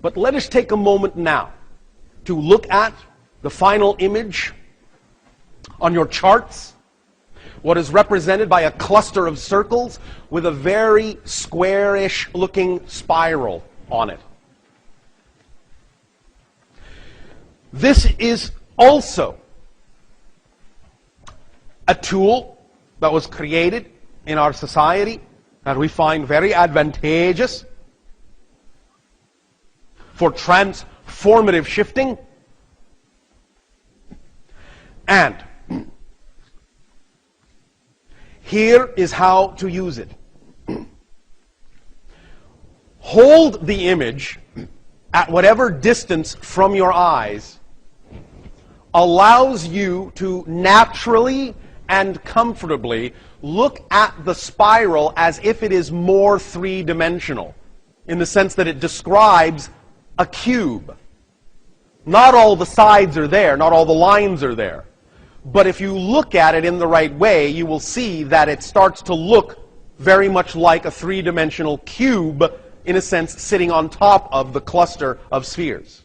But let us take a moment now to look at the final image on your charts, what is represented by a cluster of circles with a very squarish looking spiral on it. This is also a tool that was created in our society that we find very advantageous for transformative shifting. And here is how to use it. Hold the image at whatever distance from your eyes allows you to naturally and comfortably look at the spiral as if it is more three-dimensional, in the sense that it describes a cube. Not all the sides are there, not all the lines are there. But if you look at it in the right way, you will see that it starts to look very much like a three-dimensional cube, in a sense, sitting on top of the cluster of spheres.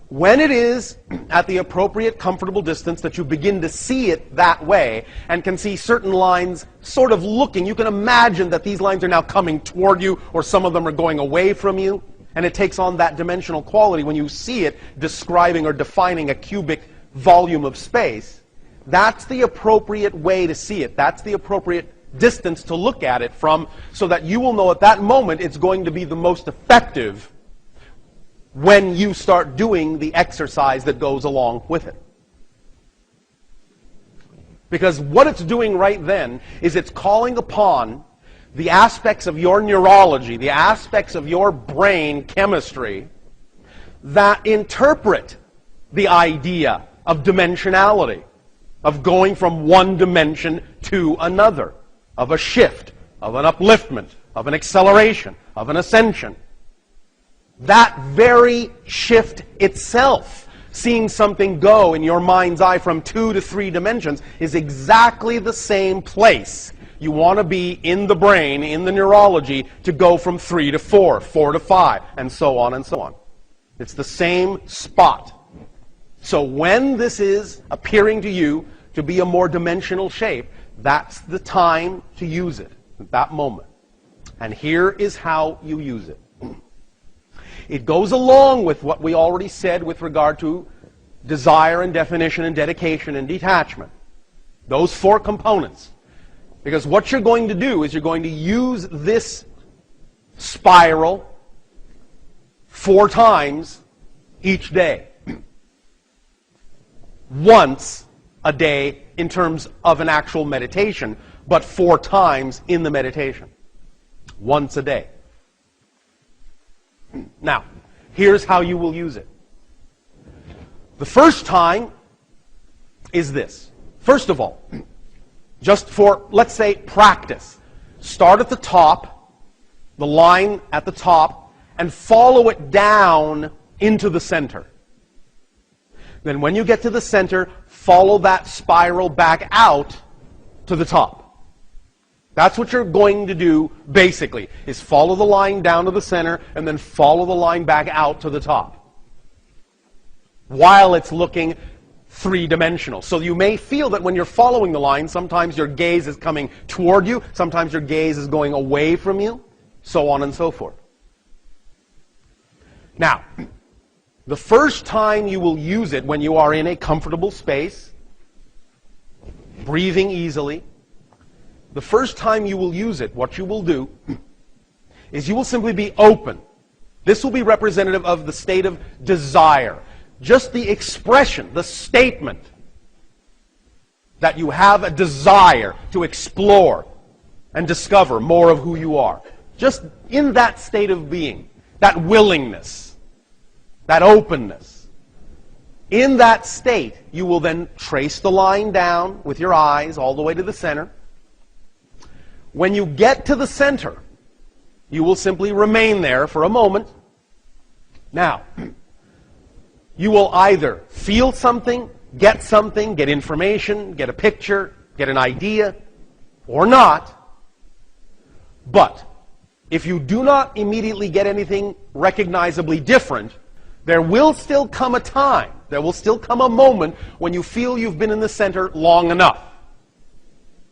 When it is at the appropriate comfortable distance that you begin to see it that way and can see certain lines sort of looking, you can imagine that these lines are now coming toward you, or some of them are going away from you, and it takes on that dimensional quality when you see it describing or defining a cubic volume of space. That's the appropriate way to see it. That's the appropriate distance to look at it from, so that you will know at that moment it's going to be the most effective when you start doing the exercise that goes along with it. Because what it's doing right then is it's calling upon the aspects of your neurology, the aspects of your brain chemistry that interpret the idea of dimensionality, of going from one dimension to another, of a shift, of an upliftment, of an acceleration, of an ascension. That very shift itself, seeing something go in your mind's eye from 2 to 3 dimensions, is exactly the same place you want to be in the brain, in the neurology, to go from 3 to 4, 4 to 5, and so on and so on. It's the same spot. So when this is appearing to you to be a more dimensional shape, that's the time to use it, at that moment. And here is how you use it. It goes along with what we already said with regard to desire and definition and dedication and detachment. Those 4 components. Because what you're going to do is you're going to use this spiral 4 times each day. Once a day in terms of an actual meditation, but 4 times in the meditation. Once a day. Now, here's how you will use it. The first time is this. First of all, just for, let's say, practice, start at the top, the line at the top, and follow it down into the center. Then when you get to the center, follow that spiral back out to the top. That's what you're going to do, basically, is follow the line down to the center and then follow the line back out to the top, while it's looking three-dimensional. So you may feel that when you're following the line, sometimes your gaze is coming toward you, sometimes your gaze is going away from you, so on and so forth. Now, the first time you will use it when you are in a comfortable space, breathing easily, the first time you will use it, what you will do is you will simply be open. This will be representative of the state of desire. Just the expression, the statement that you have a desire to explore and discover more of who you are. Just in that state of being, that willingness, that openness. In that state, you will then trace the line down with your eyes all the way to the center. When you get to the center, you will simply remain there for a moment. Now, you will either feel something, get information, get a picture, get an idea, or not. But if you do not immediately get anything recognizably different, there will still come a time, there will still come a moment when you feel you've been in the center long enough.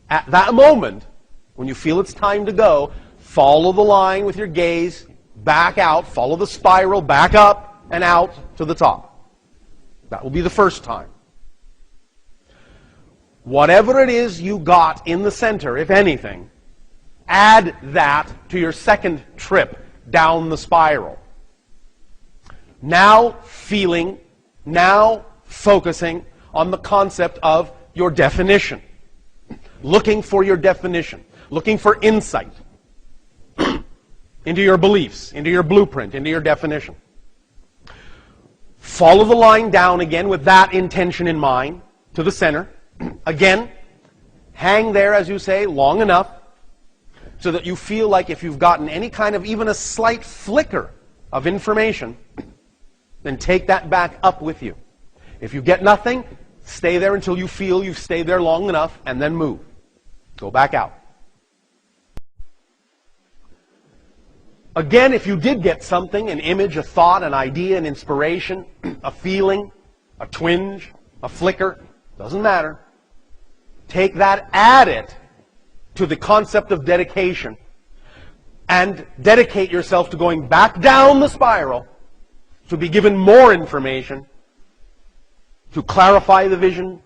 At that moment, when you feel it's time to go, follow the line with your gaze, back out, follow the spiral, back up and out to the top. That will be the first time. Whatever it is you got in the center, if anything, add that to your second trip down the spiral. Now feeling, now focusing on the concept of your definition. Looking for your definition. Looking for insight into your beliefs, into your blueprint, into your definition. Follow the line down again with that intention in mind to the center. Again, hang there, as you say, long enough so that you feel like if you've gotten any kind of even a slight flicker of information, then take that back up with you. If you get nothing, stay there until you feel you've stayed there long enough, and then move. Go back out. Again, if you did get something, an image, a thought, an idea, an inspiration, a feeling, a twinge, a flicker, doesn't matter. Take that, add it to the concept of dedication, and dedicate yourself to going back down the spiral to be given more information, to clarify the vision,